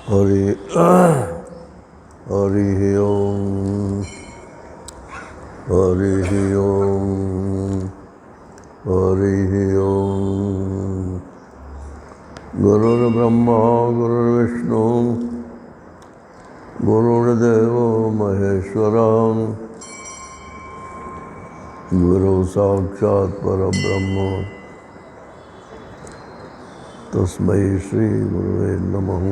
हरि हरि ओम हरि ओम हरि ओम। गुरुर्ब्रह्मा गुरुर्विष्णु गुरुर्देवो महेश्वरा गुरु साक्षात् परब्रह्म तस्मै श्री गुरुवे नमः।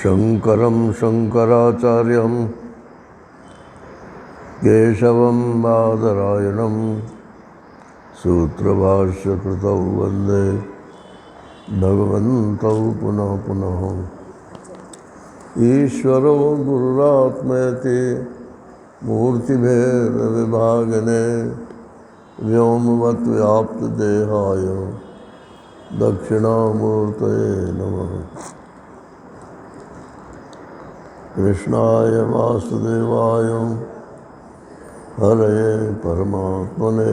शंकरं शंकराचार्यं केशवं बादरायणं सूत्रभाष्यकृतौ वन्दे भगवन्तौ पुनः पुनः। ईश्वरो गुरुरात्मेति मूर्तिभेदविभागिने व्योमवद्व्याप्तदेहाय दक्षिणामूर्तये नमः। कृष्णाय वासुदेवाय हरये परमात्मने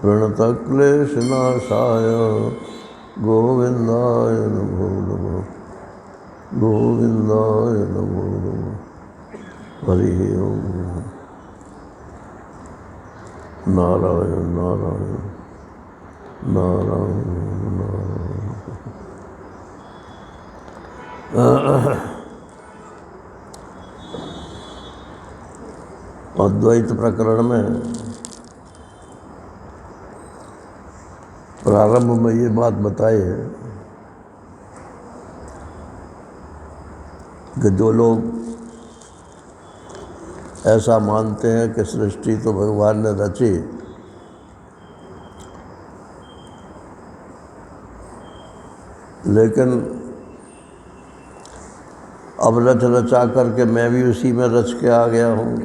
प्रणतक्लेशनाशाय गोविन्दाय नमो नमः। गोविन्दाय नमो नमः। हरि ओम। नारायण नारायण नारायण नारायण। अद्वैत प्रकरण में प्रारंभ में ये बात बताई है कि जो लोग ऐसा मानते हैं कि सृष्टि तो भगवान ने रची, लेकिन अब रच रचा करके मैं भी उसी में रच के आ गया हूँ,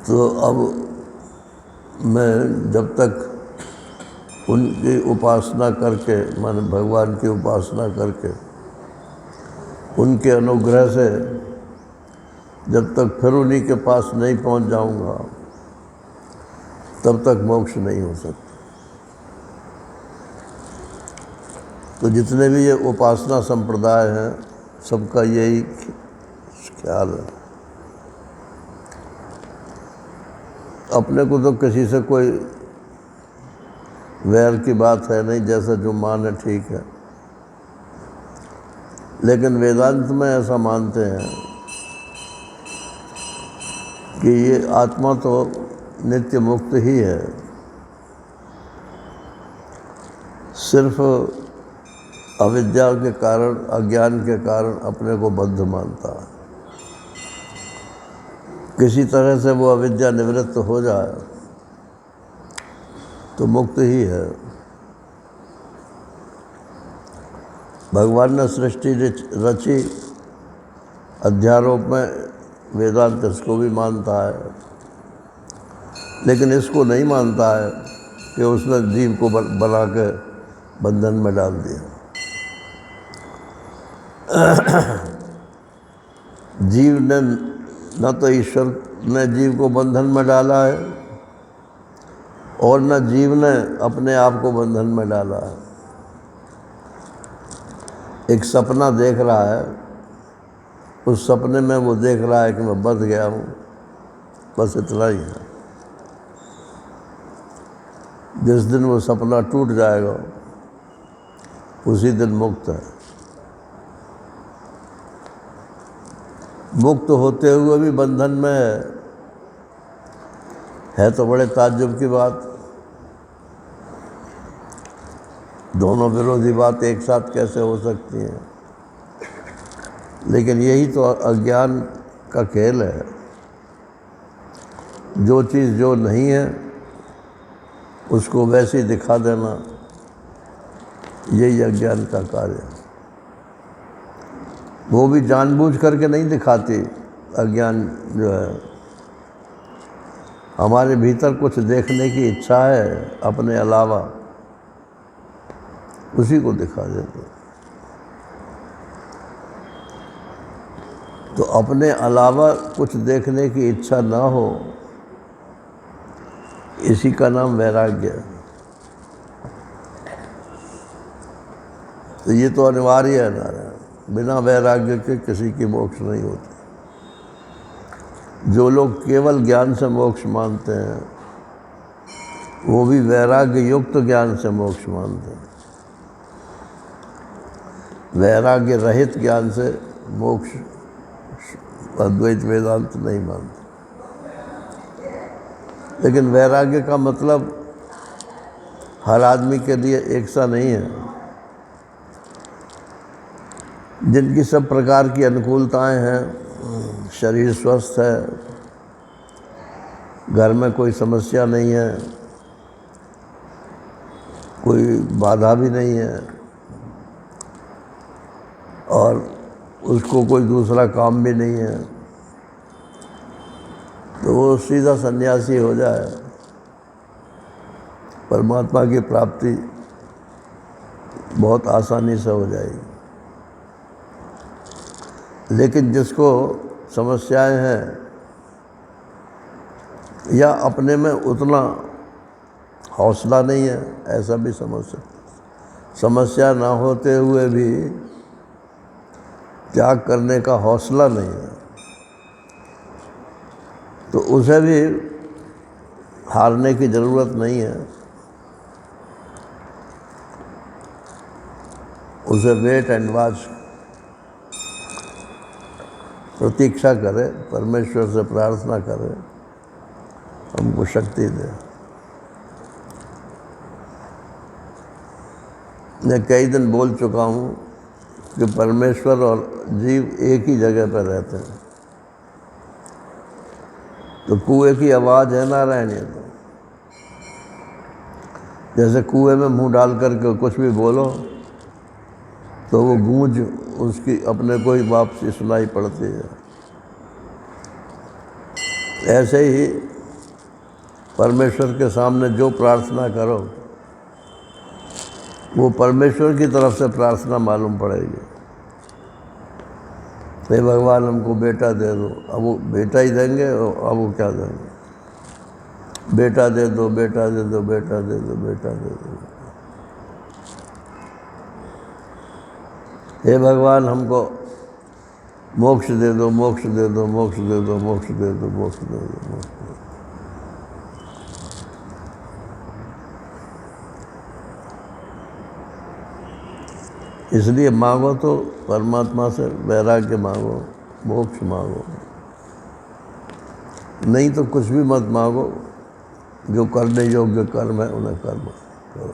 तो अब मैं जब तक उनकी उपासना करके, माने भगवान की उपासना करके उनके अनुग्रह से जब तक फिर उन्हीं के पास नहीं पहुंच जाऊंगा तब तक मोक्ष नहीं हो सकता। तो जितने भी ये उपासना संप्रदाय हैं सबका यही ख्याल है। अपने को तो किसी से कोई वैर की बात है नहीं, जैसा जो माने ठीक है, लेकिन वेदांत में ऐसा मानते हैं कि ये आत्मा तो नित्य मुक्त ही है, सिर्फ अविद्या के कारण, अज्ञान के कारण अपने को बद्ध मानता है। किसी तरह से वो अविद्या निवृत्त हो जाए तो मुक्त ही है। भगवान ने सृष्टि रची, अध्यारोप में वेदांत इसको भी मानता है, लेकिन इसको नहीं मानता है कि उसने जीव को बना के बंधन में डाल दिया। जीव ने न तो ईश्वर ने जीव को बंधन में डाला है और न जीव ने अपने आप को बंधन में डाला है। एक सपना देख रहा है, उस सपने में वो देख रहा है कि मैं बंध गया हूँ, बस इतना ही है। जिस दिन वो सपना टूट जाएगा उसी दिन मुक्त है। मुक्त होते हुए भी बंधन में है तो बड़े ताज्जुब की बात। दोनों विरोधी बात एक साथ कैसे हो सकती हैं? लेकिन यही तो अज्ञान का खेल है। जो चीज़ जो नहीं है उसको वैसे ही दिखा देना, यही अज्ञान का कार्य है। वो भी जानबूझ करके नहीं दिखाती। अज्ञान जो है, हमारे भीतर कुछ देखने की इच्छा है अपने अलावा, उसी को दिखा देते। तो अपने अलावा कुछ देखने की इच्छा ना हो इसी का नाम वैराग्य है। तो ये तो अनिवार्य है नारायण, बिना वैराग्य के किसी की मोक्ष नहीं होती। जो लोग केवल ज्ञान से मोक्ष मानते हैं वो भी वैराग्य युक्त ज्ञान से मोक्ष मानते हैं, वैराग्य रहित ज्ञान से मोक्ष अद्वैत वेदांत नहीं मानते। लेकिन वैराग्य का मतलब हर आदमी के लिए एक सा नहीं है। जिनकी सब प्रकार की अनुकूलताएं हैं, शरीर स्वस्थ है, घर में कोई समस्या नहीं है, कोई बाधा भी नहीं है और उसको कोई दूसरा काम भी नहीं है, तो वो सीधा सन्यासी हो जाए, परमात्मा की प्राप्ति बहुत आसानी से हो जाएगी। लेकिन जिसको समस्याएं हैं या अपने में उतना हौसला नहीं है, ऐसा भी समझ सकते। समस्या ना होते हुए भी त्याग करने का हौसला नहीं है, तो उसे भी हारने की ज़रूरत नहीं है। उसे वेट एंड वॉच, प्रतीक्षा करे, परमेश्वर से प्रार्थना करे हमको शक्ति दे। मैं कई दिन बोल चुका हूँ कि परमेश्वर और जीव एक ही जगह पर रहते हैं। तो कुएं की आवाज़ है नारायण, ये तो जैसे कुएं में मुंह डाल करके कुछ भी बोलो तो वो गूंज उसकी अपने को ही वापसी सुनाई पड़ती है। ऐसे ही परमेश्वर के सामने जो प्रार्थना करो वो परमेश्वर की तरफ से प्रार्थना मालूम पड़ेगी। हे भगवान हमको बेटा दे दो, अब वो बेटा ही देंगे, अब वो क्या देंगे? बेटा दे दो, बेटा दे दो, बेटा दे दो, बेटा दे दो। हे भगवान हमको मोक्ष दे दो, मोक्ष दे दो, मोक्ष दे दो, मोक्ष दे दो, मोक्ष दे दो, मोक्ष दे दो। इसलिए मांगो तो परमात्मा से वैराग्य मांगो, मोक्ष मांगो, नहीं तो कुछ भी मत मांगो। जो करने योग्य कर्म है उन्हें कर्म करो।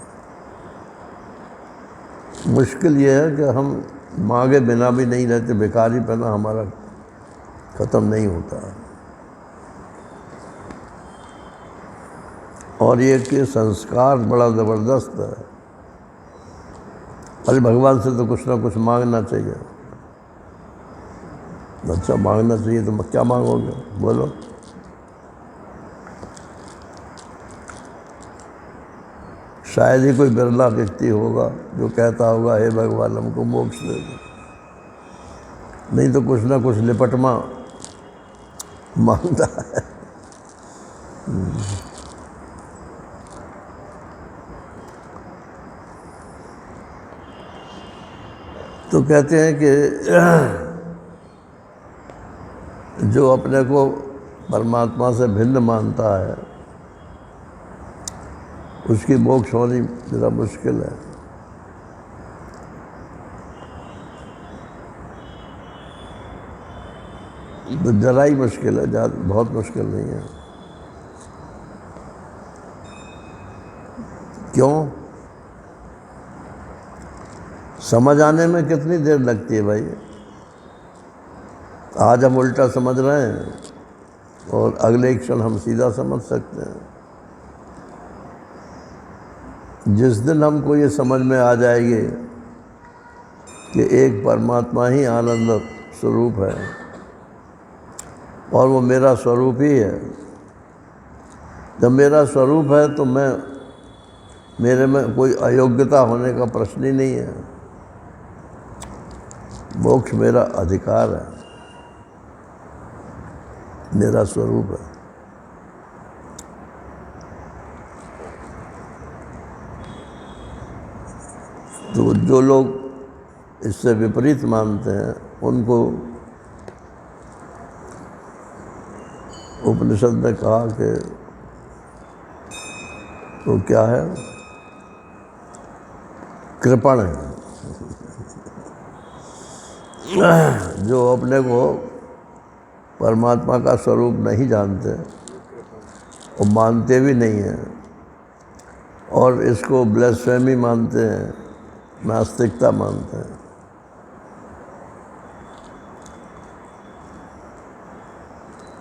मुश्किल ये है कि हम मांगे बिना भी नहीं रहते, बेकारी पना हमारा ख़त्म नहीं होता। और ये कि संस्कार बड़ा ज़बरदस्त है। अरे भगवान से तो कुछ ना कुछ मांगना चाहिए। अच्छा मांगना चाहिए तो क्या मांगोगे बोलो? शायद ही कोई बिरला व्यक्ति होगा जो कहता होगा हे भगवान हमको मोक्ष दे दो, नहीं तो कुछ ना कुछ लिपटमा मांगता है। तो कहते हैं कि जो अपने को परमात्मा से भिन्न मानता है उसकी मोक्ष होनी ज़रा मुश्किल है। तो जरा ही मुश्किल है, बहुत मुश्किल नहीं है। क्यों? समझ आने में कितनी देर लगती है भाई? आज हम उल्टा समझ रहे हैं और अगले क्षण हम सीधा समझ सकते हैं। जिस दिन हमको ये समझ में आ जाएगी कि एक परमात्मा ही आनंद स्वरूप है और वो मेरा स्वरूप ही है, जब मेरा स्वरूप है तो मेरे में कोई अयोग्यता होने का प्रश्न ही नहीं है। मोक्ष मेरा अधिकार है, मेरा स्वरूप है। तो जो लोग इससे विपरीत मानते हैं उनको उपनिषद ने कहा कि वो क्या है, कृपण है। जो अपने को परमात्मा का स्वरूप नहीं जानते और मानते भी नहीं हैं और इसको ब्लेस्फेमी मानते हैं, नास्तिकता मानते हैं,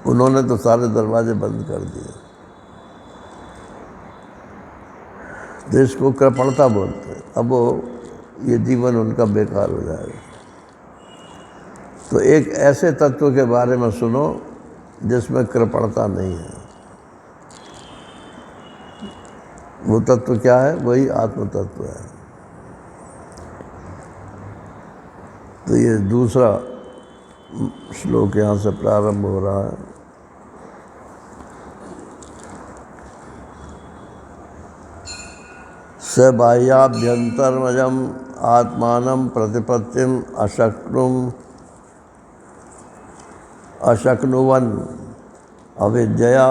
उन्होंने तो सारे दरवाजे बंद कर दिए। तो इसको कृपणता बोलते हैं। अब वो ये जीवन उनका बेकार हो जाएगा। तो एक ऐसे तत्व के बारे में सुनो जिसमें कृपणता नहीं है। वो तत्व क्या है? वही आत्म तत्व है। तो ये दूसरा श्लोक यहाँ से प्रारंभ हो रहा है। स बाह्याभ्यंतरमजम आत्मानं प्रतिपत्तिम अशक्नुवन् अविद्यया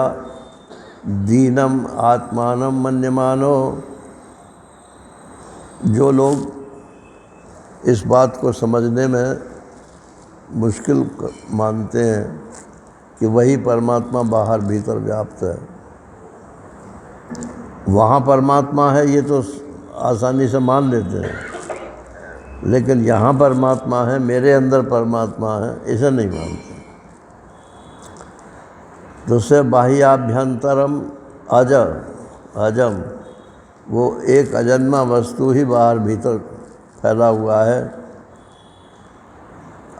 दीनम आत्मानं मन्यमानो। जो लोग इस बात को समझने में मुश्किल मानते हैं कि वही परमात्मा बाहर भीतर व्याप्त है, वहाँ परमात्मा है, ये तो आसानी से मान लेते हैं, लेकिन यहाँ परमात्मा है, मेरे अंदर परमात्मा है, इसे नहीं मानते। तो से बाह्याभ्यंतरम अजम, वो एक अजन्मा वस्तु ही बाहर भीतर फैला हुआ है।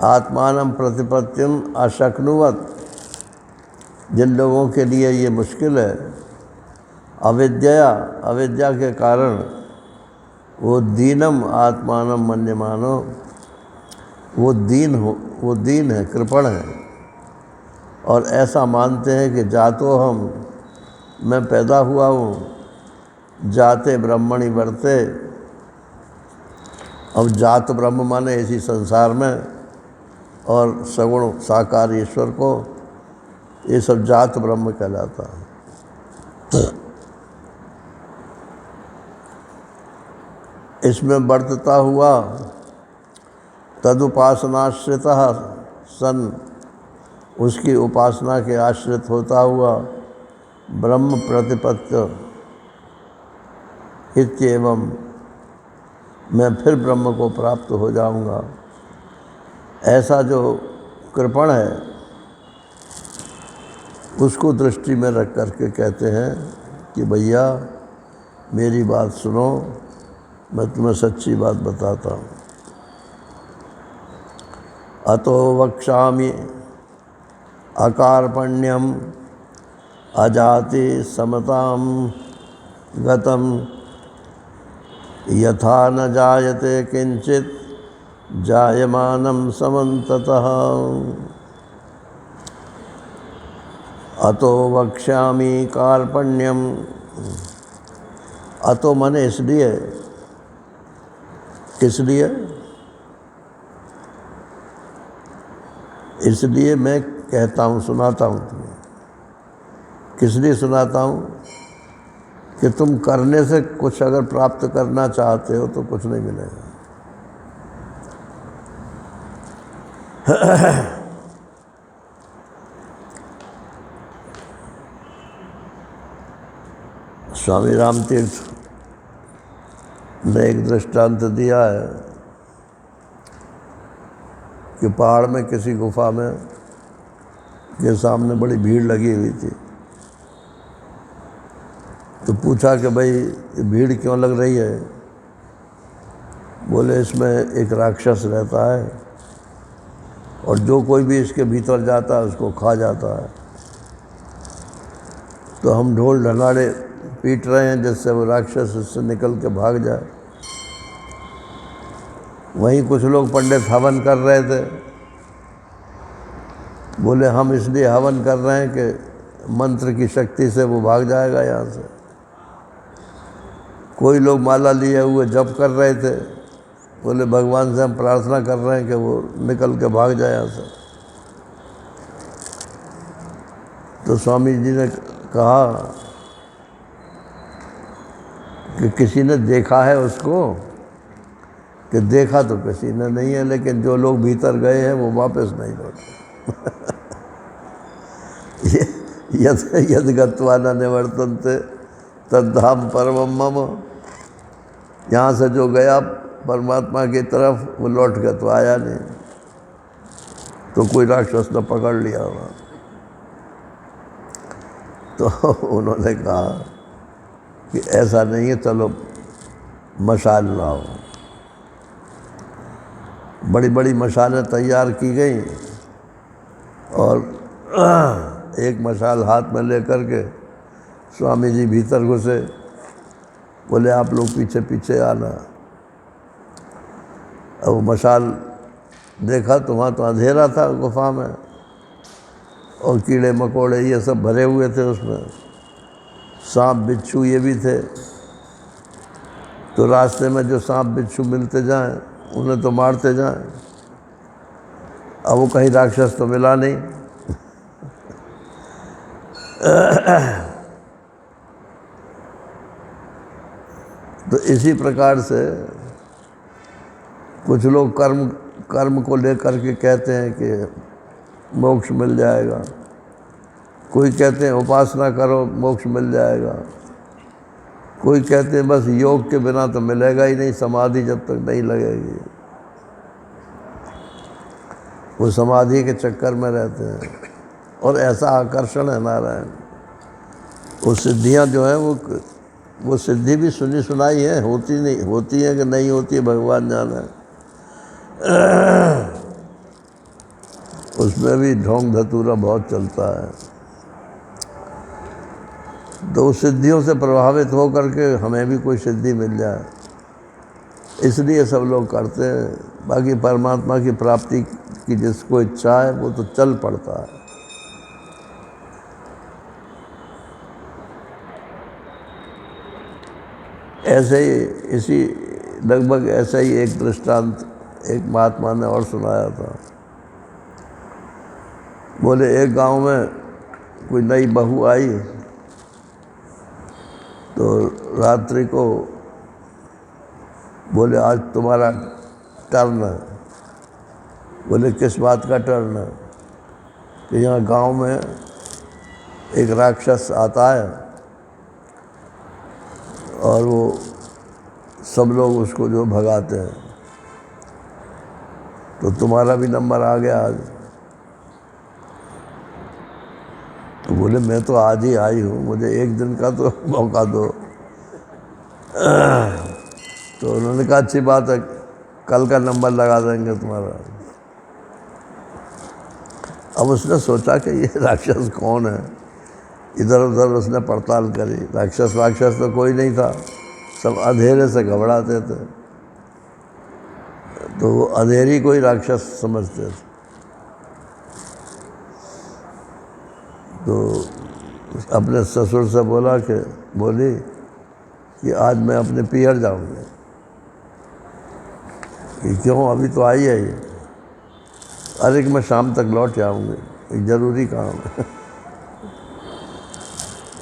आत्मानं प्रतिपत्तिम अशक्नुवत्, जिन लोगों के लिए ये मुश्किल है, अविद्या के कारण वो दीनम आत्मानं मन्यमानो, वो दीन है, कृपण है, और ऐसा मानते हैं कि जातो मैं पैदा हुआ हूँ, जाते ब्रह्मणि वर्ते। अब जात ब्रह्म माने इसी संसार में, और सगुण साकार ईश्वर को, ये सब जात ब्रह्म कहलाता है। इसमें वर्तता हुआ तदुपासनाश्रितः सन, उसकी उपासना के आश्रित होता हुआ ब्रह्म प्रतिपत्ति इत्येवं, मैं फिर ब्रह्म को प्राप्त हो जाऊंगा। ऐसा जो कृपण है उसको दृष्टि में रख करके कहते हैं कि भैया मेरी बात सुनो, मैं तुम्हें सच्ची बात बताता हूँ। अतो वक्ष्यामि अकार्पण्यम अजाति समतां गतम यथा न जायते किंचित जायमानं समन्ततः। अतो वक्ष्यामि कार्पण्यम, अतो माने इसलिए, किस लिए? इसलिए मैं कहता हूँ, सुनाता हूँ तुम्हें। किस लिए सुनाता हूँ? कि तुम करने से कुछ अगर प्राप्त करना चाहते हो तो कुछ नहीं मिलेगा। स्वामी रामतीर्थ ने एक दृष्टांत दिया है कि पहाड़ में किसी गुफा में के सामने बड़ी भीड़ लगी हुई थी। तो पूछा कि भाई ये भीड़ क्यों लग रही है? बोले इसमें एक राक्षस रहता है और जो कोई भी इसके भीतर जाता है उसको खा जाता है। तो हम ढोल ढलाड़े पीट रहे हैं जिससे वो राक्षस इससे निकल के भाग जाए। वहीं कुछ लोग पंडित हवन कर रहे थे। बोले हम इसलिए हवन कर रहे हैं कि मंत्र की शक्ति से वो भाग जाएगा यहाँ से। कोई लोग माला लिए हुए जप कर रहे थे बोले भगवान से हम प्रार्थना कर रहे हैं कि वो निकल के भाग जाए यहाँ से। तो स्वामी जी ने कहा कि किसी ने देखा है उसको? कि देखा तो किसी ने नहीं है, लेकिन जो लोग भीतर गए हैं वो वापस नहीं लौटे। यद गत्वा न निवर्तन्ते तद्धाम परमम मम। यहाँ से जो गया परमात्मा की तरफ वो लौट के तो आया नहीं। तो कोई राक्षस ने पकड़ लिया वहाँ। तो उन्होंने कहा कि ऐसा नहीं है, चलो मशाल लाओ। बड़ी बड़ी मशालें तैयार की गई और एक मशाल हाथ में लेकर के स्वामी जी भीतर घुसे। बोले आप लोग पीछे पीछे आना। अब वो मशाल देखा तो वहाँ तो अंधेरा था गुफा में, और कीड़े मकोड़े ये सब भरे हुए थे उसमें, सांप बिच्छू ये भी थे। तो रास्ते में जो सांप बिच्छू मिलते जाएं उन्हें तो मारते जाएं। अब वो कहीं राक्षस तो मिला नहीं। तो इसी प्रकार से कुछ लोग कर्म को लेकर के कहते हैं कि मोक्ष मिल जाएगा, कोई कहते हैं उपासना करो मोक्ष मिल जाएगा, कोई कहते हैं बस योग के बिना तो मिलेगा ही नहीं, समाधि जब तक नहीं लगेगी। वो समाधि के चक्कर में रहते हैं और ऐसा आकर्षण है नारायण। वो सिद्धियां जो हैं वो सिद्धि भी सुनी सुनाई है, होती नहीं, होती है कि नहीं होती है भगवान जाने। उसमें भी ढोंग धतूरा बहुत चलता है। तो सिद्धियों से प्रभावित हो करके हमें भी कोई सिद्धि मिल जाए, इसलिए सब लोग करते हैं। बाकी परमात्मा की प्राप्ति की जिसको इच्छा है वो तो चल पड़ता है। ऐसे ही इसी लगभग ऐसा ही एक दृष्टांत एक महात्मा ने और सुनाया था। बोले एक गांव में कोई नई बहू आई, तो रात्रि को बोले आज तुम्हारा टर्न है। बोले किस बात का टर्न है? कि यहाँ गांव में एक राक्षस आता है और वो सब लोग उसको जो भगाते हैं, तो तुम्हारा भी नंबर आ गया आज। तो बोले मैं तो आज ही आई हूँ, मुझे एक दिन का तो मौका दो। तो उन्होंने कहा अच्छी बात है, कल का नंबर लगा देंगे तुम्हारा। अब उसने सोचा कि ये राक्षस कौन है, इधर उधर उसने पड़ताल करी। राक्षस तो कोई नहीं था, सब अंधेरे से घबराते थे, तो वो अंधेरी को ही राक्षस समझते थे। तो अपने ससुर से बोली कि आज मैं अपने पियर जाऊंगी। कि क्यों, अभी तो आई है ये? अरे कि मैं शाम तक लौट आऊँगी, एक ज़रूरी काम है।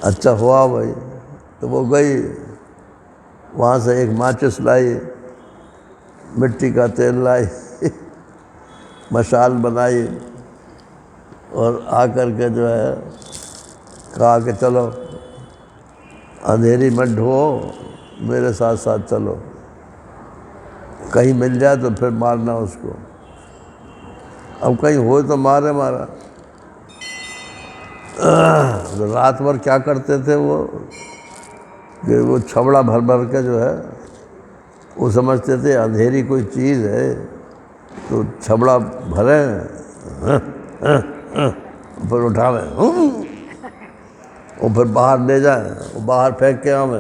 अच्छा हुआ भाई। तो वो गई, वहाँ से एक माचिस लाई, मिट्टी का तेल लाई, मशाल बनाई और आकर के जो है कहा कि चलो अंधेरी मत ढो, मेरे साथ साथ चलो, कहीं मिल जाए तो फिर मारना उसको। अब कहीं हो तो मारा। तो रात भर क्या करते थे वो कि वो छबड़ा भर भर के जो है वो समझते थे अंधेरी कोई चीज़ है, तो छबड़ा भरे फिर उठावे और फिर बाहर ले जाए, वो बाहर फेंक के आवे।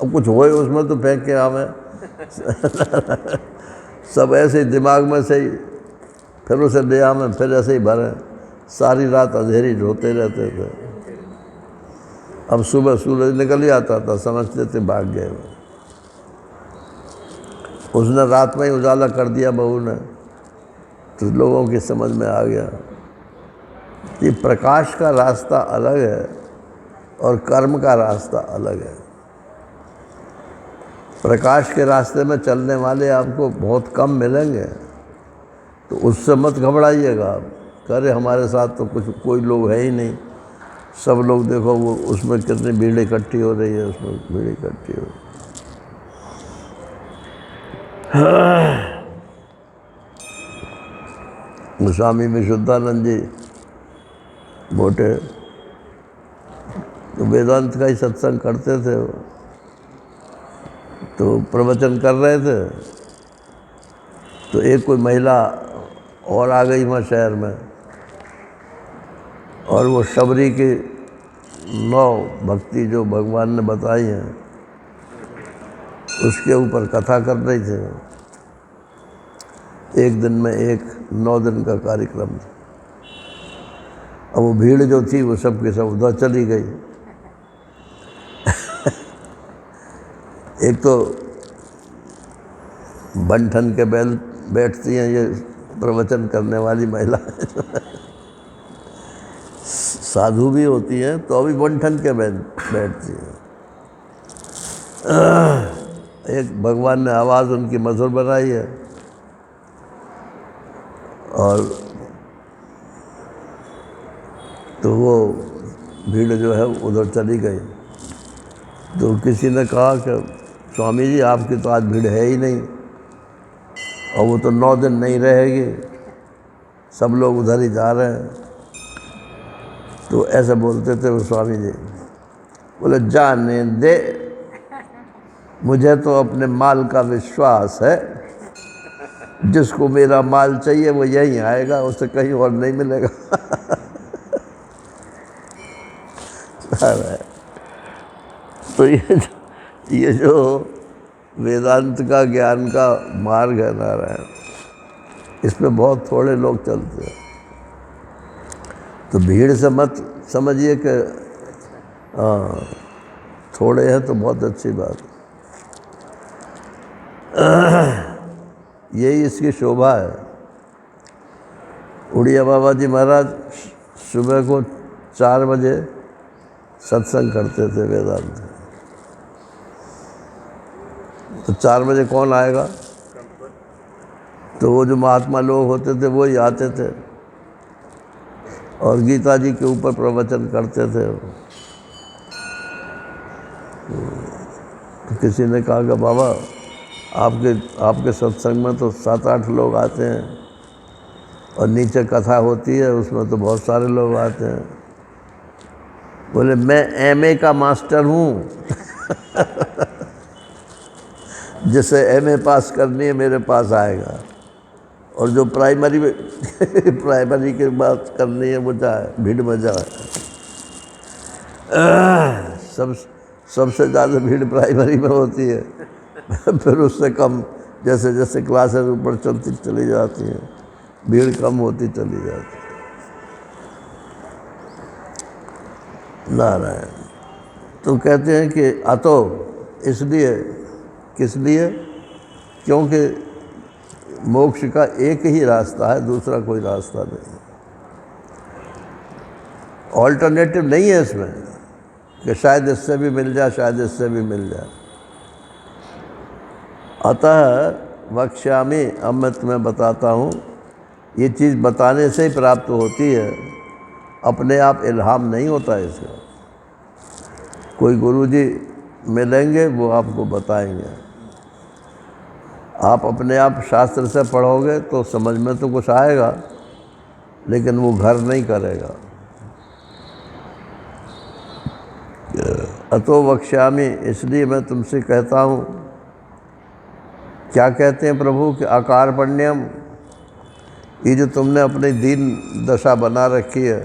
अब कुछ होए उसमें तो फेंक के आवे। सब ऐसे ही दिमाग में से ही फिर उसे ले आवे, फिर ऐसे ही भरे। सारी रात अंधेरी ढोते रहते थे। अब सुबह सूरज निकल ही आता था, समझते थे भाग गए। उसने रात में ही उजाला कर दिया बहू ने, तो लोगों की समझ में आ गया कि प्रकाश का रास्ता अलग है और कर्म का रास्ता अलग है। प्रकाश के रास्ते में चलने वाले आपको बहुत कम मिलेंगे, तो उससे मत घबराइएगा आप। करे हमारे साथ तो कुछ कोई लोग है ही नहीं, सब लोग देखो वो उसमें कितनी भीड़ इकट्ठी हो रही है, उसमें भीड़ इकट्ठी हो रही है। स्वामी विशुद्धानंद जी मोटे तो वेदांत का ही सत्संग करते थे, तो प्रवचन कर रहे थे, तो एक कोई महिला और आ गई वहाँ शहर में, और वो शबरी की 9 भक्ति जो भगवान ने बताई हैं उसके ऊपर कथा कर रही थे। एक दिन में 9 दिन का कार्यक्रम था। अब वो भीड़ जो थी वो सब के सब उधर चली गई। एक तो बंठन के बैल बैठती हैं ये प्रवचन करने वाली महिला साधु भी होती हैं तो अभी बंठन के बैल बैठती हैं। एक भगवान ने आवाज़ उनकी मधुर बनाई है, और तो वो भीड़ जो है उधर चली गई। तो किसी ने कहा कि स्वामी जी आपकी तो आज भीड़ है ही नहीं, और वो तो 9 दिन नहीं रहेगी, सब लोग उधर ही जा रहे हैं। तो ऐसे बोलते थे वो स्वामी जी, बोले जाने दे, मुझे तो अपने माल का विश्वास है, जिसको मेरा माल चाहिए वो यहीं आएगा, उसे कहीं और नहीं मिलेगा। तो ये जो वेदांत का ज्ञान का मार्ग है नारायण, इसमें बहुत थोड़े लोग चलते हैं। तो भीड़ से मत समझिए कि थोड़े हैं तो बहुत अच्छी बात है। यही इसकी शोभा है। उड़िया बाबा जी महाराज सुबह को 4 बजे सत्संग करते थे वेदांत। तो 4 बजे कौन आएगा? तो वो जो महात्मा लोग होते थे वो ही आते थे और गीता जी के ऊपर प्रवचन करते थे। तो किसी ने कहा कि बाबा आपके सत्संग में तो 7-8 लोग आते हैं और नीचे कथा होती है उसमें तो बहुत सारे लोग आते हैं। बोले मैं एमए का मास्टर हूँ। जिसे एमए पास करनी है मेरे पास आएगा, और जो प्राइमरी की बात करनी है वो जाए, भीड़ में जाए। सबसे ज़्यादा भीड़ प्राइमरी में होती है। फिर उससे कम जैसे जैसे क्लासेस ऊपर चलती चली जाती हैं, भीड़ कम होती चली जाती है। नारायण। तो कहते हैं कि अतो, इसलिए, किस लिए? क्योंकि मोक्ष का एक ही रास्ता है, दूसरा कोई रास्ता नहीं। ऑल्टरनेटिव नहीं है इसमें कि शायद इससे भी मिल जाए, शायद इससे भी मिल जाए। अतः वक्ष्यामि, अब मैं तुम्हें बताता हूँ। ये चीज़ बताने से ही प्राप्त होती है, अपने आप इल्हाम नहीं होता है इसका। कोई गुरुजी मिलेंगे वो आपको बताएंगे। आप अपने आप शास्त्र से पढ़ोगे तो समझ में तो कुछ आएगा, लेकिन वो घर नहीं करेगा। अतो वक्ष्यामि, इसलिए मैं तुमसे कहता हूँ। क्या कहते हैं प्रभु कि अकार्पण्यम, ये जो तुमने अपनी दीन दशा बना रखी है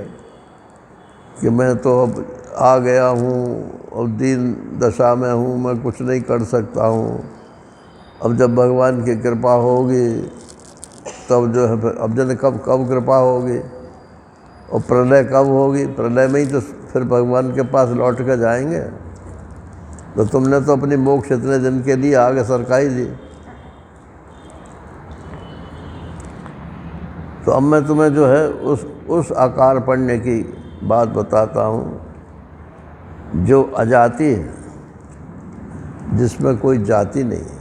कि मैं तो अब आ गया हूँ और दीन दशा में हूँ, मैं कुछ नहीं कर सकता हूँ। अब जब भगवान की कृपा होगी तब जो है, अब जाने कब कृपा होगी और प्रलय कब होगी। प्रलय में ही तो फिर भगवान के पास लौट कर जाएंगे। तो तुमने तो अपनी मोक्ष इतने दिन के लिए आगे सरकाई दी, तो अब मैं तुम्हें जो है उस आकार पढ़ने की बात बताता हूँ जो अजाति है, जिसमें कोई जाति नहीं है।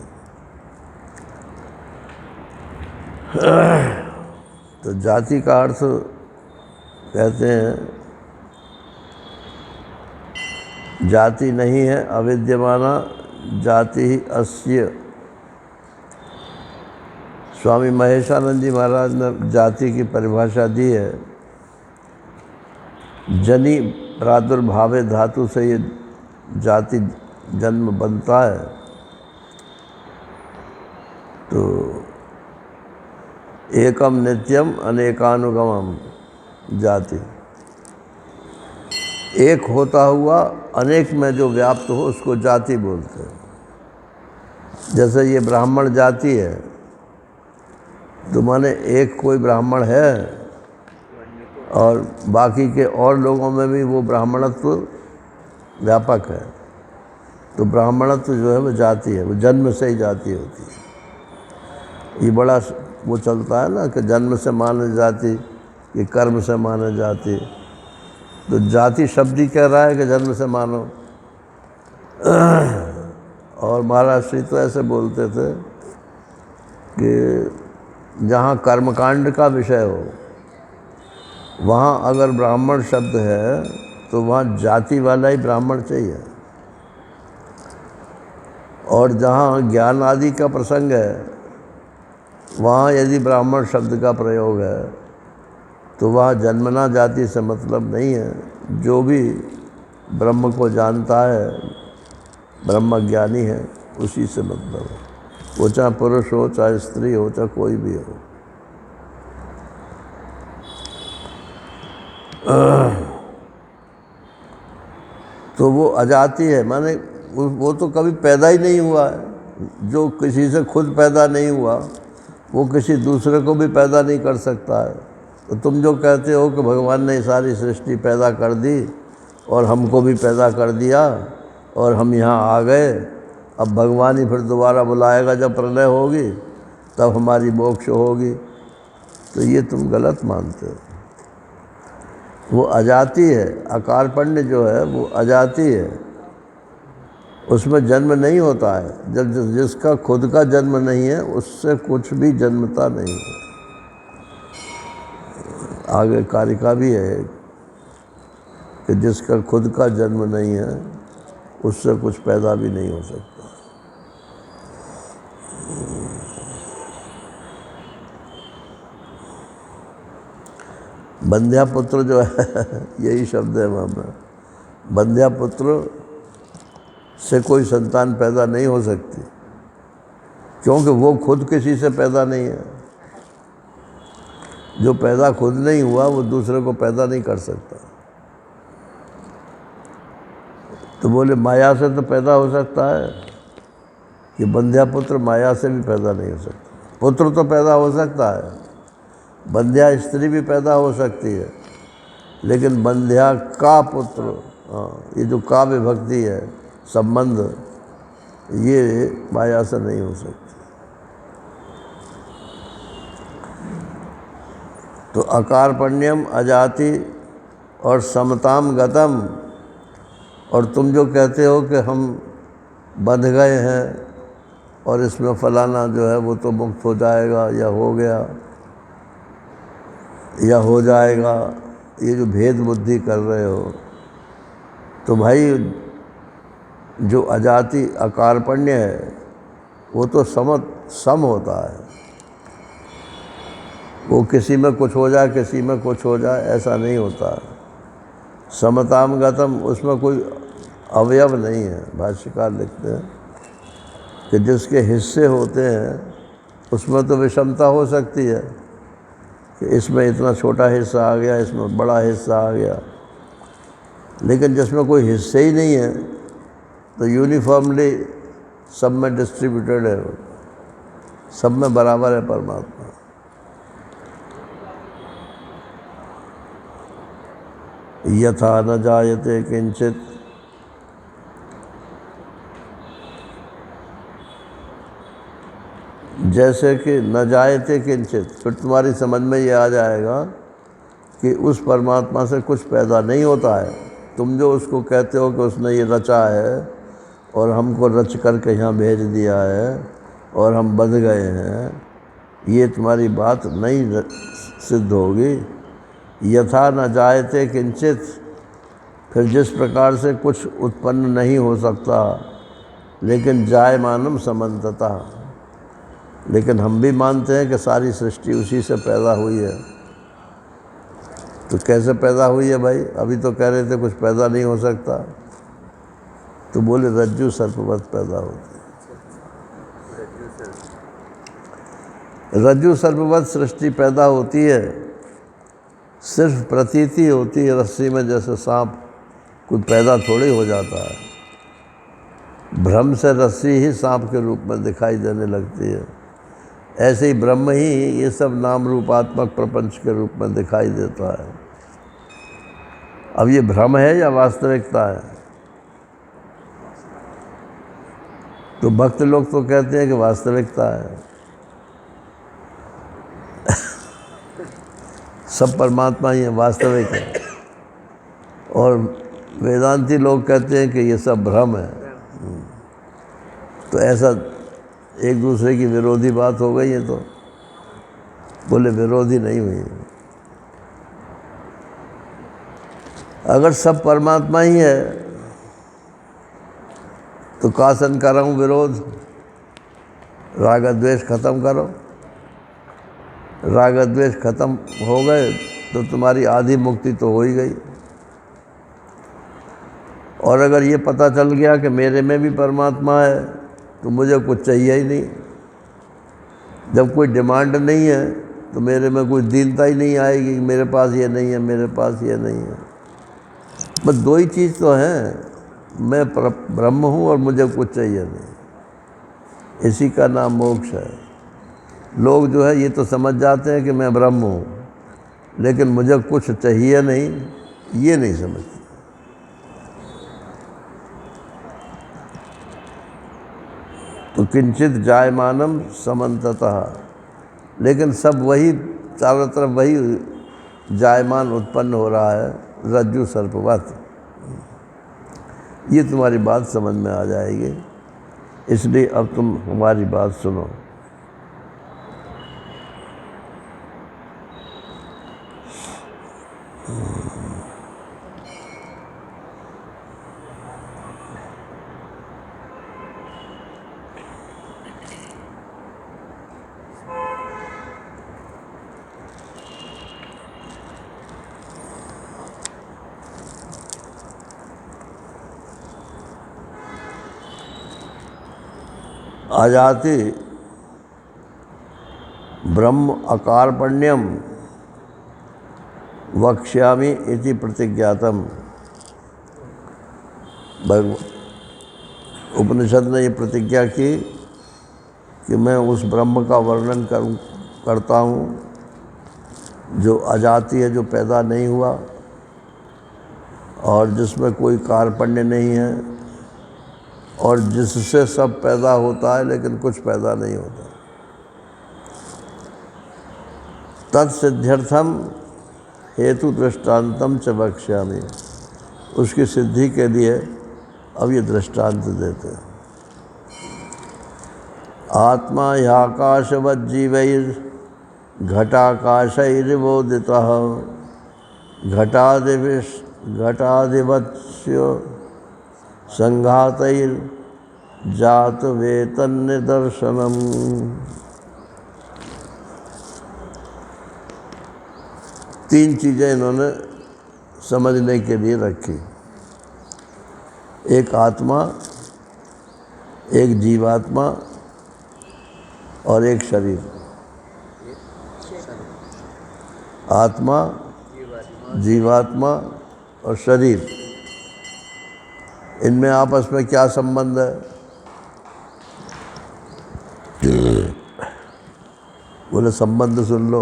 तो जाति का अर्थ कहते हैं जाति नहीं है अविद्यमाना जाति ही अस्य। स्वामी महेशानंद जी महाराज ने जाति की परिभाषा दी है, जनि प्रादुर्भावे धातु से ये जाति जन्म बनता है। तो एकम नित्यम अनेकानुगमम जाति, एक होता हुआ अनेक में जो व्याप्त हो उसको जाति बोलते हैं। जैसे ये ब्राह्मण जाति है, तो माने एक कोई ब्राह्मण है और बाकी के और लोगों में भी वो ब्राह्मणत्व व्यापक है। तो ब्राह्मणत्व जो है वो जाति है, वो जन्म से ही जाति होती है। ये बड़ा वो चलता है ना कि जन्म से माने जाति कि कर्म से माने जाति। तो जाति शब्द ही कह रहा है कि जन्म से मानो। और महाराज श्री तो ऐसे बोलते थे कि जहाँ कर्मकांड का विषय हो वहाँ अगर ब्राह्मण शब्द है तो वहाँ जाति वाला ही ब्राह्मण चाहिए, और जहाँ ज्ञान आदि का प्रसंग है वहाँ यदि ब्राह्मण शब्द का प्रयोग है तो वहाँ जन्मना जाति से मतलब नहीं है। जो भी ब्रह्म को जानता है, ब्रह्मज्ञानी है, उसी से मतलब है। वो चाहे पुरुष हो, चाहे स्त्री हो, चाहे कोई भी हो। तो वो अजाति है, माने वो तो कभी पैदा ही नहीं हुआ है। जो किसी से खुद पैदा नहीं हुआ वो किसी दूसरे को भी पैदा नहीं कर सकता है। तो तुम जो कहते हो कि भगवान ने सारी सृष्टि पैदा कर दी और हमको भी पैदा कर दिया और हम यहाँ आ गए, अब भगवान ही फिर दोबारा बुलाएगा जब प्रलय होगी, तब हमारी मोक्ष होगी, तो ये तुम गलत मानते हो। वो अजाति है, अकारपण्य जो है वो अजाति है, उसमें जन्म नहीं होता है। जब जिसका खुद का जन्म नहीं है उससे कुछ भी जन्मता नहीं है। आगे कारिका भी है कि जिसका खुद का जन्म नहीं है उससे कुछ पैदा भी नहीं हो सकता। बंध्यापुत्र जो है यही शब्द है वहाँ में। बंध्यापुत्र से कोई संतान पैदा नहीं हो सकती, क्योंकि वो खुद किसी से पैदा नहीं है। जो पैदा खुद नहीं हुआ वो दूसरे को पैदा नहीं कर सकता। तो बोले माया से तो पैदा हो सकता है, कि बंध्यापुत्र माया से भी पैदा नहीं हो सकता। पुत्र तो पैदा हो सकता है, बंध्या स्त्री भी पैदा हो सकती है, लेकिन बंध्या का पुत्र, ये जो का विभक्ति है संबंध, ये माया से नहीं हो सकती। तो अकारपण्यम अजाति और समताम गतम। और तुम जो कहते हो कि हम बंध गए हैं और इसमें फलाना जो है वो तो मुक्त हो जाएगा या हो गया या हो जाएगा, ये जो भेद बुद्धि कर रहे हो, तो भाई जो अजाति अकारपण्य है वो तो सम होता है। वो किसी में कुछ हो जाए, किसी में कुछ हो जाए, ऐसा नहीं होता। समताम गतम, उसमें कोई अवयव नहीं है। भाष्यकार लिखते हैं कि जिसके हिस्से होते हैं उसमें तो विषमता हो सकती है कि इसमें इतना छोटा हिस्सा आ गया, इसमें बड़ा हिस्सा आ गया, लेकिन जिसमें कोई हिस्से ही नहीं है तो यूनिफॉर्मली सब में डिस्ट्रीब्यूटेड है, सब में बराबर है परमात्मा। यथा न जायते किंचित जैसे कि न जायते किंचित, फिर तुम्हारी समझ में ये आ जाएगा कि उस परमात्मा से कुछ पैदा नहीं होता है। तुम जो उसको कहते हो कि उसने ये रचा है और हमको रच करके यहाँ भेज दिया है और हम बंध गए हैं, ये तुम्हारी बात नहीं सिद्ध होगी। यथा न जायते किंचित, फिर जिस प्रकार से कुछ उत्पन्न नहीं हो सकता लेकिन जायमानम समन्ततः, लेकिन हम भी मानते हैं कि सारी सृष्टि उसी से पैदा हुई है। तो कैसे पैदा हुई है भाई? अभी तो कह रहे थे कुछ पैदा नहीं हो सकता, तो बोले रज्जु सर्पवत पैदा होती है। रज्जु सर्पवत सृष्टि पैदा होती है, सिर्फ प्रतीति होती है रस्सी में, जैसे सांप, कोई पैदा थोड़ी हो जाता है। भ्रम से रस्सी ही सांप के रूप में दिखाई देने लगती है। ऐसे ही ब्रह्म ही ये सब नाम रूपात्मक प्रपंच के रूप में दिखाई देता है। अब ये भ्रम है या वास्तविकता है? तो भक्त लोग तो कहते हैं कि वास्तविकता है। सब परमात्मा ही है, वास्तविक है। और वेदांती लोग कहते हैं कि ये सब भ्रम है। तो ऐसा एक दूसरे की विरोधी बात हो गई है। तो बोले विरोधी नहीं हुई। अगर सब परमात्मा ही है तो कासन कर रहा हूँ विरोध? राग द्वेष खत्म करो। राग द्वेष खत्म हो गए तो तुम्हारी आधी मुक्ति तो हो ही गई। और अगर ये पता चल गया कि मेरे में भी परमात्मा है तो मुझे कुछ चाहिए ही नहीं। जब कोई डिमांड नहीं है तो मेरे में कोई दीनता ही नहीं आएगी, मेरे पास ये नहीं है, मेरे पास ये नहीं है। बस दो ही चीज़ तो हैं, मैं ब्रह्म हूँ और मुझे कुछ चाहिए नहीं। इसी का नाम मोक्ष है। लोग जो है ये तो समझ जाते हैं कि मैं ब्रह्म हूँ, लेकिन मुझे कुछ चाहिए नहीं, ये नहीं समझते। तो किंचित जायमानम समन्ततः, लेकिन सब वही, चारों तरफ वही जायमान उत्पन्न हो रहा है, रज्जु सर्पवत। ये तुम्हारी बात समझ में आ जाएगी। इसलिए अब तुम हमारी बात सुनो। आजाति ब्रह्म अकार्पण्यम वक्ष्यामि इति प्रतिज्ञातम। उपनिषद ने ये प्रतिज्ञा की कि मैं उस ब्रह्म का वर्णन करता हूँ जो अजाति है, जो पैदा नहीं हुआ और जिसमें कोई कार्पण्य नहीं है, और जिससे सब पैदा होता है लेकिन कुछ पैदा नहीं होता। तत्सिद्ध्यर्थम हेतु दृष्टांतम च वक्ष्यामि। उसकी सिद्धि के लिए अब ये दृष्टांत देते हैं। आत्मा ह्याकाशवत् जीवैर् घटाकाशैर्वोदितः घटादिवत्स्य संघातैर् जात वेतन निदर्शनम। तीन चीज़ें इन्होंने समझने के लिए रखी। एक आत्मा, एक जीवात्मा और एक शरीर। आत्मा, जीवात्मा और शरीर, इनमें आपस में क्या संबंध है? बोले संबंध सुन लो।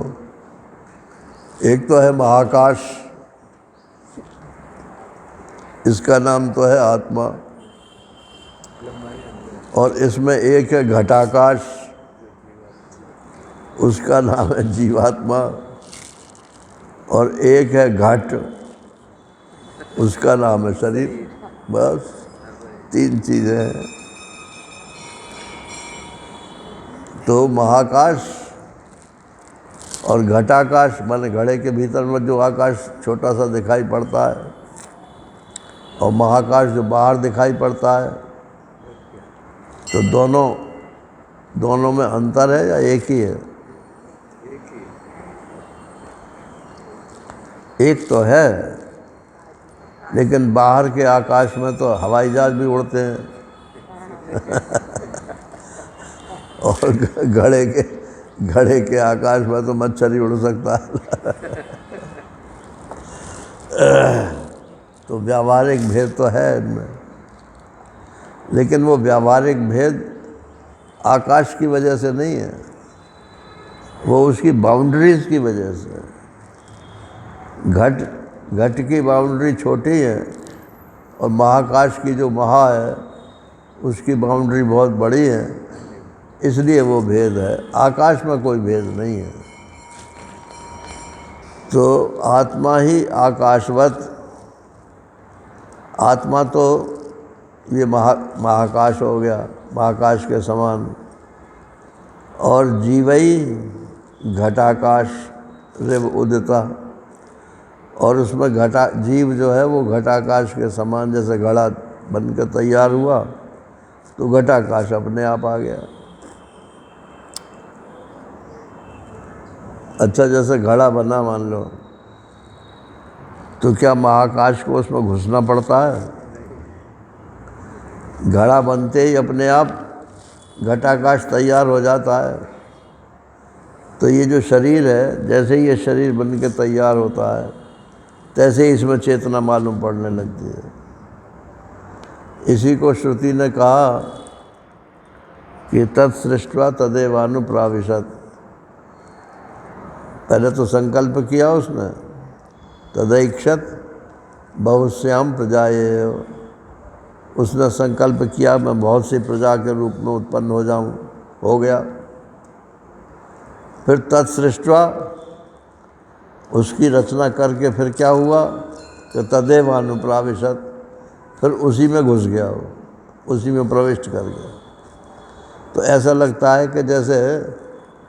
एक तो है महाकाश, इसका नाम तो है आत्मा, और इसमें एक है घटाकाश, उसका नाम है जीवात्मा, और एक है घट, उसका नाम है शरीर। बस 3 चीज़ें हैं। तो महाकाश और घटाकाश, माने घड़े के भीतर में जो आकाश छोटा सा दिखाई पड़ता है, और महाकाश जो बाहर दिखाई पड़ता है, तो दोनों में अंतर है या एक ही है? एक तो है, लेकिन बाहर के आकाश में तो हवाई जहाज भी उड़ते हैं और घड़े के आकाश में तो मच्छर ही उड़ सकता है तो व्यावहारिक भेद तो है इनमें, लेकिन वो व्यावहारिक भेद आकाश की वजह से नहीं है, वो उसकी बाउंड्रीज की वजह से। घट की बाउंड्री छोटी है, और महाकाश की जो महा है उसकी बाउंड्री बहुत बड़ी है, इसलिए वो भेद है। आकाश में कोई भेद नहीं है। तो आत्मा ही आकाशवत, आत्मा तो ये महाकाश हो गया, महाकाश के समान, और जीवई घटाकाश रेव उदिता, और उसमें जीव जो है वो घटाकाश के समान, जैसे घड़ा बन के तैयार हुआ तो घटाकाश अपने आप आ गया। अच्छा, जैसे घड़ा बना मान लो, तो क्या महाकाश को उसमें घुसना पड़ता है? घड़ा बनते ही अपने आप घटाकाश तैयार हो जाता है। तो ये जो शरीर है, जैसे ही ये शरीर बन के तैयार होता है, तैसे ही इसमें चेतना मालूम पड़ने लगती है। इसी को श्रुति ने कहा कि तत्सृष्ट्वा तदेवानुप्राविशत्। पहले तो संकल्प किया उसने, तदैक्षत बहुश्याम प्रजाएय, उसने संकल्प किया मैं बहुत सी प्रजा के रूप में उत्पन्न हो जाऊं, हो गया। फिर तत्सृष्ट्वा, उसकी रचना करके फिर क्या हुआ कि तदेव अनुप्राविशत, फिर उसी में घुस गया, वो उसी में प्रविष्ट कर गया। तो ऐसा लगता है कि जैसे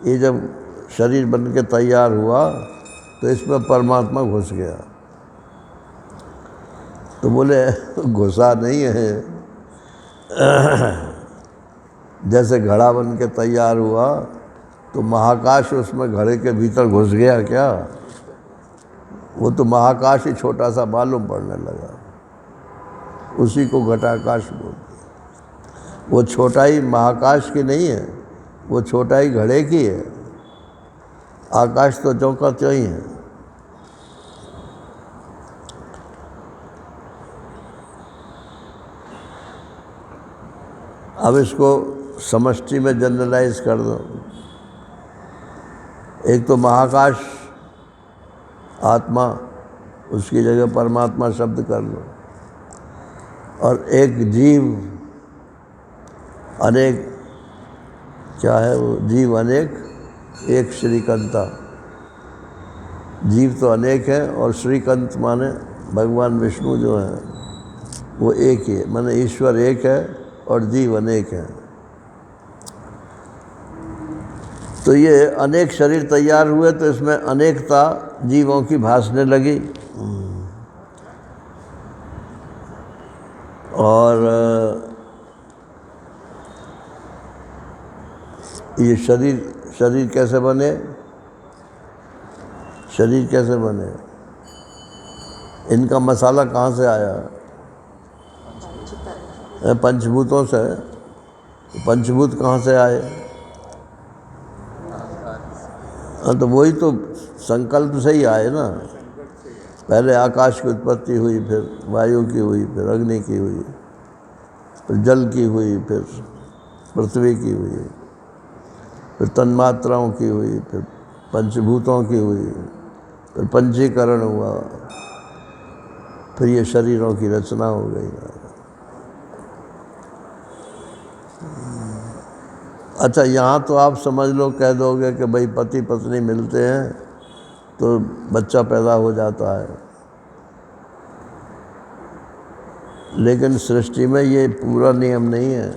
ये जब शरीर बन के तैयार हुआ तो इसमें परमात्मा घुस गया। तो बोले घुसा नहीं है, जैसे घड़ा बन के तैयार हुआ तो महाकाश उसमें घड़े के भीतर घुस गया क्या? वो तो महाकाश ही छोटा सा मालूम पड़ने लगा, उसी को घटाकाश बोलते। वो छोटाई महाकाश की नहीं है, वो छोटाई घड़े की है। आकाश तो ज्यों का त्यों ही है। अब इसको समष्टि में जनरलाइज कर दो। एक तो महाकाश आत्मा, उसकी जगह परमात्मा शब्द कर लो, और एक जीव अनेक, क्या है वो जीव अनेक, एक श्रीकंता। जीव तो अनेक है, और श्रीकंत माने भगवान विष्णु जो है वो एक ही है, माने ईश्वर एक है और जीव अनेक हैं। तो ये अनेक शरीर तैयार हुए तो इसमें अनेकता जीवों की भासने लगी, और ये शरीर कैसे बने? शरीर कैसे बने? इनका मसाला कहाँ से आया? पंचभूतों से। पंचभूत कहाँ से आए? हाँ, तो वही तो संकल्प से ही आए ना। पहले आकाश की उत्पत्ति हुई, फिर वायु की हुई, फिर अग्नि की हुई, फिर जल की हुई, फिर पृथ्वी की हुई, फिर तन्मात्राओं की हुई, फिर पंचभूतों की हुई, फिर पंचीकरण हुआ, फिर ये शरीरों की रचना हो गई। अच्छा, यहाँ तो आप समझ लो, कह दोगे कि भाई पति पत्नी मिलते हैं तो बच्चा पैदा हो जाता है, लेकिन सृष्टि में ये पूरा नियम नहीं है।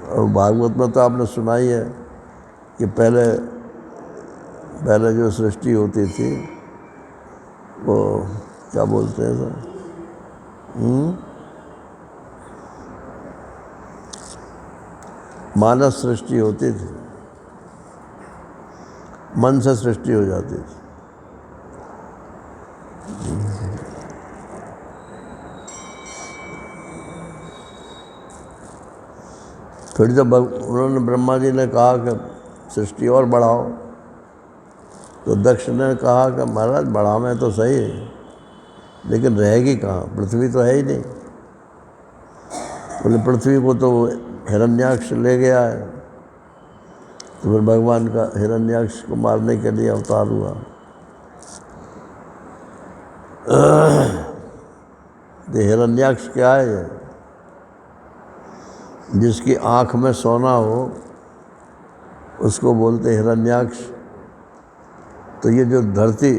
और भागवत में तो आपने सुना ही है कि पहले जो सृष्टि होती थी वो क्या बोलते हैं सर, मानस सृष्टि होती थी, मन से सृष्टि हो जाती थी। फिर जब उन्होंने ब्रह्मा जी ने कहा कि सृष्टि और बढ़ाओ, तो दक्ष ने कहा कि महाराज बढ़ावें तो सही है, लेकिन रहेगी कहाँ, पृथ्वी तो है ही नहीं। बोले पृथ्वी को तो हिरण्याक्ष ले गया है। तो फिर भगवान का हिरण्याक्ष को मारने के लिए अवतार हुआ। तो हिरण्याक्ष क्या है? जिसकी आँख में सोना हो उसको बोलते हिरण्याक्ष। तो ये जो धरती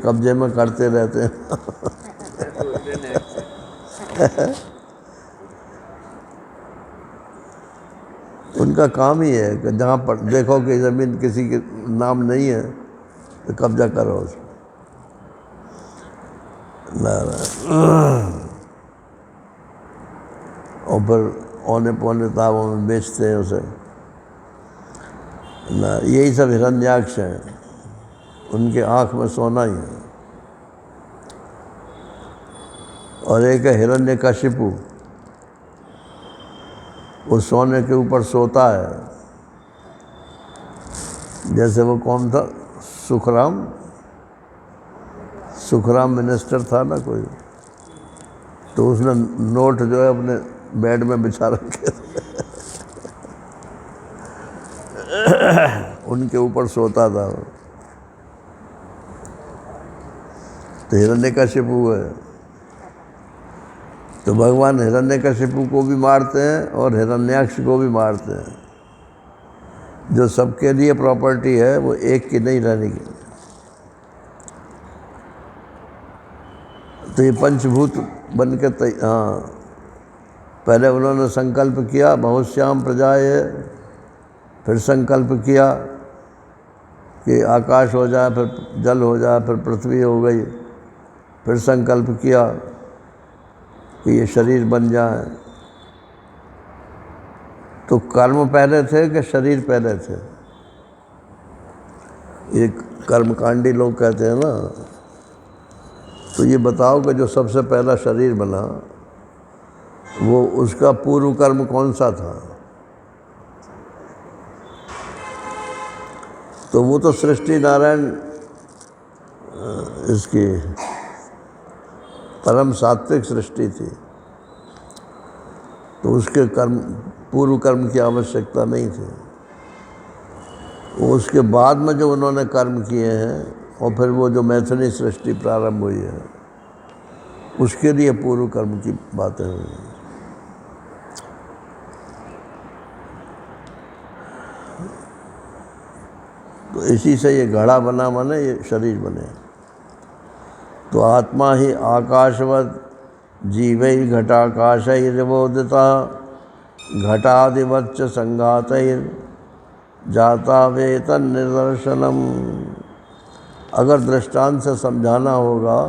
कब्जे में करते रहते हैं उनका काम ही है कि जहाँ पर देखो कि ज़मीन किसी के नाम नहीं है तो कब्जा करो उसको। और फिर औने पौने दामों में बेचते हैं उसे ना। यही सब हिरण्याक्ष हैं, उनके आँख में सोना ही है। और एक है हिरण्यकशिपु, वो सोने के ऊपर सोता है। जैसे वो कौन था, सुखराम मिनिस्टर था ना कोई, तो उसने नोट जो है अपने बेड में बिछा रखे उनके ऊपर सोता था। तो हिरण्यकशिपु है। तो भगवान हिरण्यकशिपु को भी मारते हैं और हिरण्याक्ष को भी मारते हैं। जो सबके लिए प्रॉपर्टी है वो एक की नहीं रहने की। तो ये पंचभूत बन के पहले उन्होंने संकल्प किया बहुश्याम प्रजाए, फिर संकल्प किया कि आकाश हो जाए, फिर जल हो जाए, फिर पृथ्वी हो गई, फिर संकल्प किया कि ये शरीर बन जाए। तो कर्म पहले थे कि शरीर पहले थे? ये कर्मकांडी लोग कहते हैं ना। तो ये बताओ कि जो सबसे पहला शरीर बना वो उसका पूर्व कर्म कौन सा था? तो वो तो सृष्टि नारायण इसकी परम सात्विक सृष्टि थी, तो उसके पूर्व कर्म की आवश्यकता नहीं थी। उसके बाद में जो उन्होंने कर्म किए हैं और फिर वो जो मैथुनी सृष्टि प्रारंभ हुई है उसके लिए पूर्व कर्म की बातें हुई हैं। तो इसी से ये घड़ा बना माने ये शरीर बने। तो आत्मा ही आकाशवत जीवै घटाकाशैर्वोदिता घटादिवच्च संघातैर् जाता वेतन निदर्शनम। अगर दृष्टांत से समझाना होगा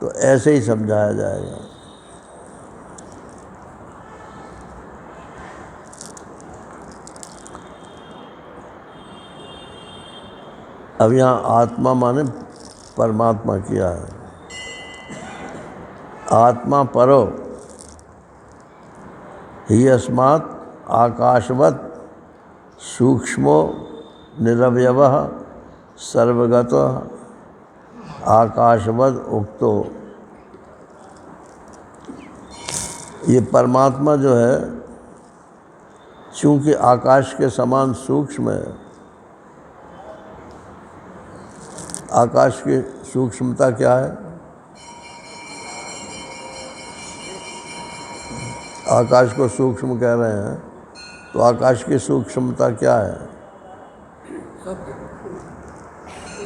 तो ऐसे ही समझाया जाएगा। अब यहाँ आत्मा माने परमात्मा किया है। आत्मा परो ही अस्मात् आकाशवत् सूक्ष्मो निरवयवः सर्वगतः आकाशवत् उक्तो। ये परमात्मा जो है चूँकि आकाश के समान सूक्ष्म है। आकाश की सूक्ष्मता क्या है? आकाश को सूक्ष्म कह रहे हैं, तो आकाश की सूक्ष्मता क्या है?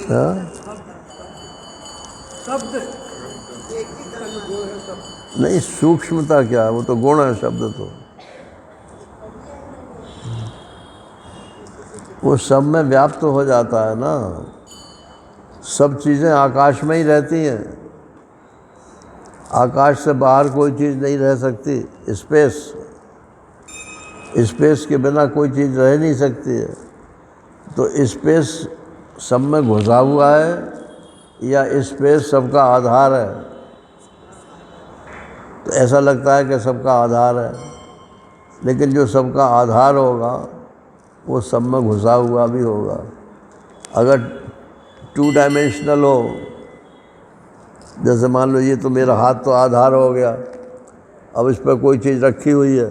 हाँ? नहीं, सूक्ष्मता क्या है? वो तो गुण है शब्द, तो वो सब में व्याप्त हो जाता है ना। सब चीज़ें आकाश में ही रहती हैं, आकाश से बाहर कोई चीज़ नहीं रह सकती। स्पेस के बिना कोई चीज़ रह नहीं सकती है। तो स्पेस सब में घुसा हुआ है या स्पेस सबका आधार है? तो ऐसा लगता है कि सबका आधार है, लेकिन जो सबका आधार होगा वो सब में घुसा हुआ भी होगा। अगर 2 डायमेंशनल हो, जैसे मान लो ये तो मेरा हाथ तो आधार हो गया, अब इस पर कोई चीज़ रखी हुई है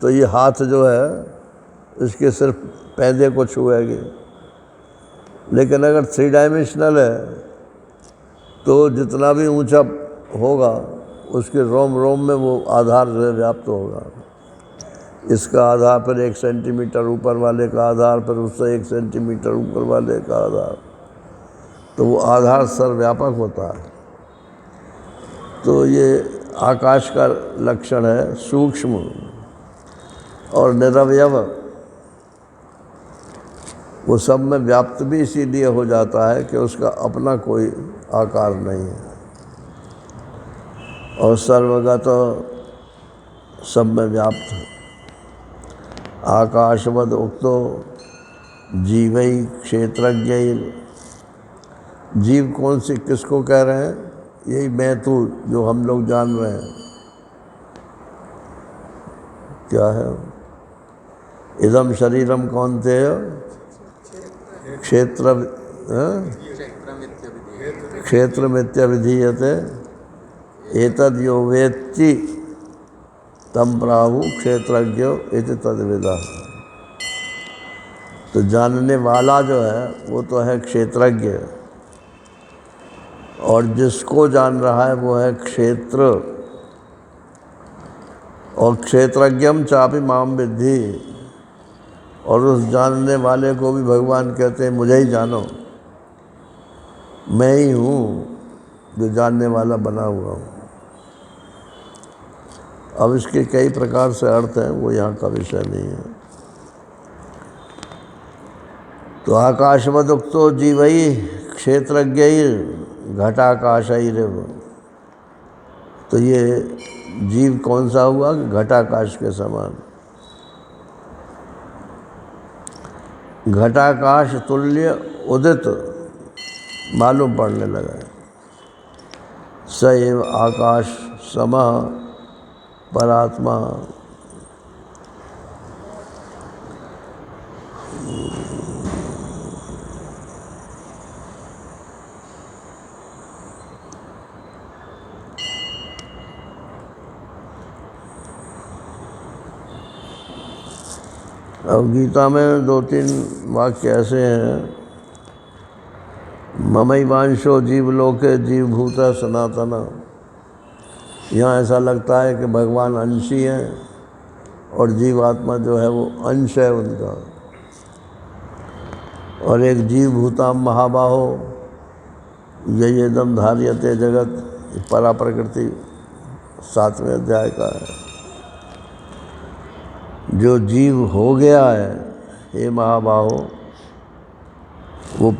तो ये हाथ जो है इसके सिर्फ पैदे को छुएगी। लेकिन अगर 3 डायमेंशनल है तो जितना भी ऊंचा होगा उसके रोम रोम में वो आधार जो है व्याप्त होगा। इसका आधार पर 1 सेंटीमीटर ऊपर वाले का आधार पर उससे 1 सेंटीमीटर ऊपर वाले का आधार, तो वो आधार सर्वव्यापक होता है। तो ये आकाश का लक्षण है सूक्ष्म और निरवयव। वो सब में व्याप्त भी इसीलिए हो जाता है कि उसका अपना कोई आकार नहीं है, और सर्वगत सब में व्याप्त है। आकाशवद उक्तो जीवै क्षेत्रज्ञ। जीव कौन सी, किसको कह रहे हैं? यही मैं तू जो हम लोग जान रहे हैं। क्या है? इदम शरीरम कौन्तेय क्षेत्रमित्यभिधीयते एतद् यो वेत्ति तम प्राहु क्षेत्रज्ञ इति तद्विदः। तो जानने वाला जो है वो तो है क्षेत्रज्ञ, और जिसको जान रहा है वो है क्षेत्र। और क्षेत्रज्ञम चापि माम विद्धि, और उस जानने वाले को भी भगवान कहते हैं मुझे ही जानो, मैं ही हूँ जो जानने वाला बना हुआ हूँ। अब इसके कई प्रकार से अर्थ हैं, वो यहाँ का विषय नहीं है। तो आकाशवद उक्तो जीवै क्षेत्रज्ञ घटाकाशैरेव। तो ये जीव कौन सा हुआ? घटाकाश के समान, घटाकाश तुल्य उदित मालूम पड़ने लगा है। स एव आकाश समः परात्मा। अब गीता में 2-3 वाक्य ऐसे हैं। ममैवांशो जीवलोके जीवभूता सनातना। यहाँ ऐसा लगता है कि भगवान अंशी हैं और जीवात्मा जो है वो अंश है उनका। और एक जीवभूता महाबाहो ययेदम धार्यते जगत, परा प्रकृति 7वें अध्याय का है। जो जीव हो गया है हे महाबाहो, वो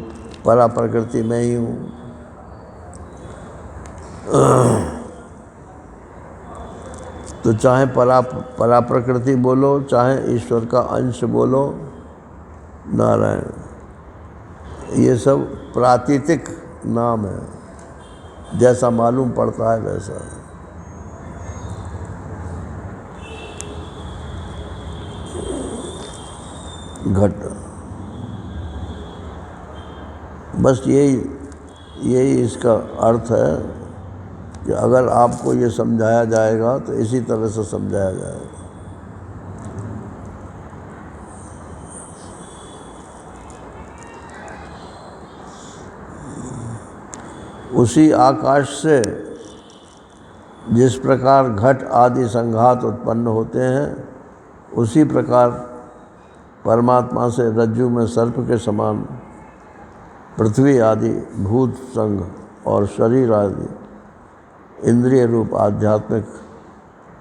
परा प्रकृति में ही हूँ। तो चाहे परा प्रकृति बोलो, चाहे ईश्वर का अंश बोलो, नारायण, ये सब प्रातीतिक नाम है, जैसा मालूम पड़ता है वैसा है। घट, बस यही इसका अर्थ है कि अगर आपको ये समझाया जाएगा तो इसी तरह से समझाया जाएगा। उसी आकाश से जिस प्रकार घट आदि संघात उत्पन्न होते हैं, उसी प्रकार परमात्मा से रज्जु में सर्प के समान पृथ्वी आदि भूत संघ और शरीर आदि इंद्रिय रूप आध्यात्मिक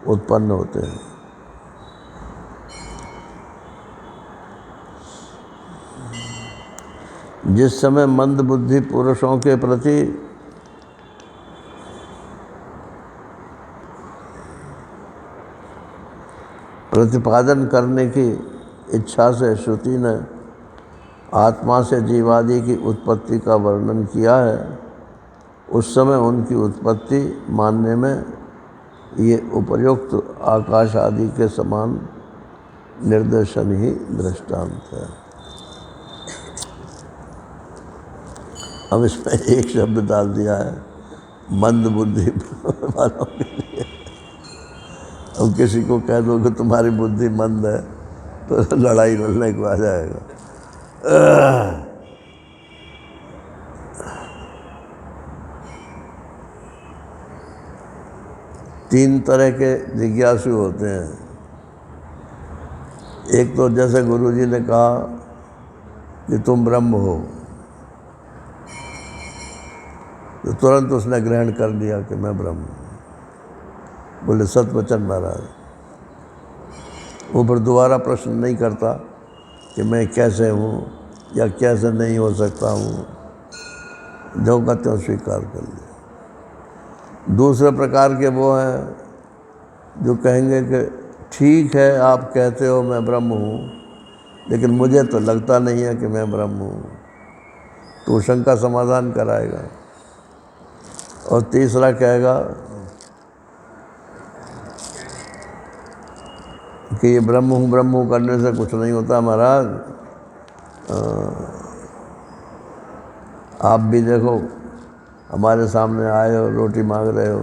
उत्पन्न होते हैं। जिस समय मंद बुद्धि पुरुषों के प्रति प्रतिपादन करने की इच्छा से श्रुति ने आत्मा से जीवादि की उत्पत्ति का वर्णन किया है, उस समय उनकी उत्पत्ति मानने में ये उपर्युक्त आकाश आदि के समान निर्देशन ही दृष्टांत है। अब इसमें एक शब्द डाल दिया है मंद बुद्धि वालों के लिए। अब किसी को कह दो कि तुम्हारी बुद्धि मंद है तो लड़ाई लड़ने को आ जाएगा। तीन तरह के जिज्ञासु होते हैं। एक तो जैसे गुरुजी ने कहा कि तुम ब्रह्म हो, तो तुरंत उसने ग्रहण कर लिया कि मैं ब्रह्म हूँ। बोले सतवचन महाराज। वो फिर दोबारा प्रश्न नहीं करता कि मैं कैसे हूँ या कैसे नहीं हो सकता हूँ, जो का त्यों स्वीकार कर लिया। दूसरे प्रकार के वो हैं जो कहेंगे कि ठीक है आप कहते हो मैं ब्रह्म हूँ, लेकिन मुझे तो लगता नहीं है कि मैं ब्रह्म हूँ। तो शंका समाधान कराएगा। और तीसरा कहेगा कि ये ब्रह्म हूँ करने से कुछ नहीं होता महाराज। आप भी देखो हमारे सामने आए हो, रोटी मांग रहे हो।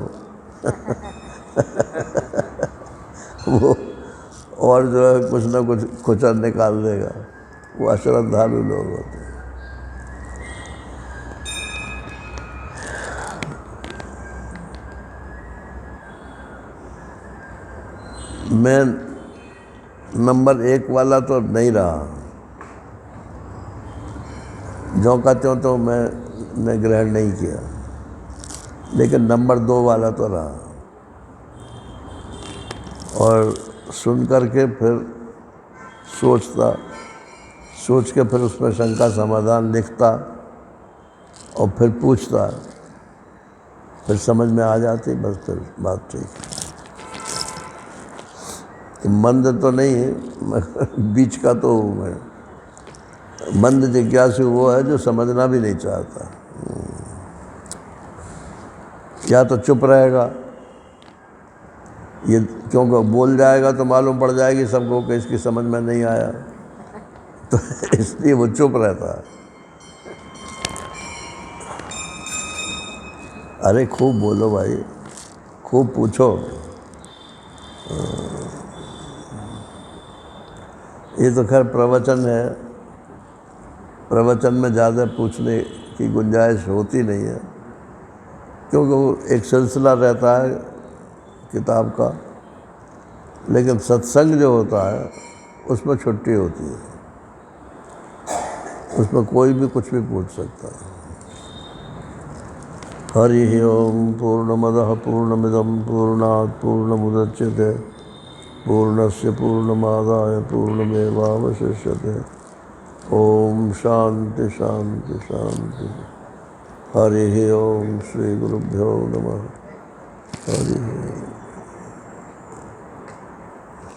वो और जो है कुछ ना कुछ खुचर निकाल देगा। वो अश्रद्धालु लोग होते हैं। मैं नंबर 1 वाला तो नहीं रहा, जो का त्यों तो मैंने ग्रहण नहीं किया, लेकिन नंबर 2 वाला तो रहा। और सुन करके फिर सोच के फिर उसमें शंका समाधान लिखता और फिर पूछता, फिर समझ में आ जाती, बस फिर बात ठीक। मंद तो नहीं है, बीच का तो हूँ मैं। मंद जिज्ञासु वो है जो समझना भी नहीं चाहता, या तो चुप रहेगा, ये क्योंकि बोल जाएगा तो मालूम पड़ जाएगी सबको कि इसकी समझ में नहीं आया, तो इसलिए वो चुप रहता है। अरे खूब बोलो भाई, खूब पूछो। ये तो खैर प्रवचन है, प्रवचन में ज़्यादा पूछने की गुंजाइश होती नहीं है, क्योंकि वो एक सिलसिला रहता है किताब का। लेकिन सत्संग जो होता है उसमें छुट्टी होती है, उसमें कोई भी कुछ भी पूछ सकता है। हरि ओम पूर्णमदः पूर्णमिदं पूर्णात् पूर्णमुदच्यते पूर्णस्य पूर्णमादाय पूर्णमेवावशिष्यते। ओम शांति शांति शांति। हरि ओम श्री गुरुभ्यो नमः। हरि ओम।